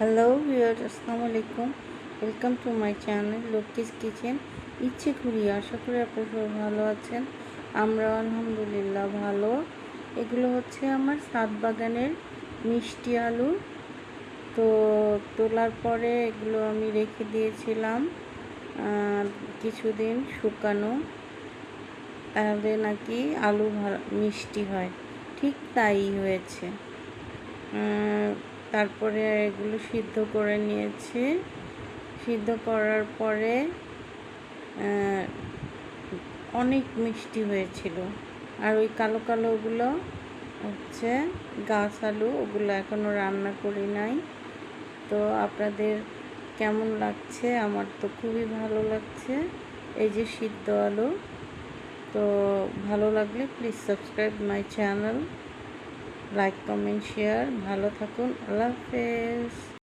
Hello viewers, আসসালামু আলাইকুম। Welcome to my channel Lakshmi's kitchen. ইচ্ছে করি আশা করি আপনারা সবাই ভালো আছেন। আমরা আলহামদুলিল্লাহ ভালো। এগুলো হচ্ছে আমার ছাদ বাগানের মিষ্টি আলু। তো তোলার পরে এগুলো আমি রেখে দিয়েছিলাম কিছুদিন শুকানো, তাহলে নাকি আলু মিষ্টি হয়। ঠিক তাই হয়েছে। তারপরে এগুলো সিদ্ধ করে নিয়েছি। সিদ্ধ করার পরে অনেক মিষ্টি হয়েছিল। আর ওই কালো কালোগুলো হচ্ছে গাছ আলু, ওগুলো এখনও রান্না করি নাই। তো আপনাদের কেমন লাগছে? আমার তো খুবই ভালো লাগছে। এই যে সিদ্ধ আলু। তো ভালো লাগলে please subscribe my channel, like comment share. ভালো থাকুন। আল্লাহ হাফেজ।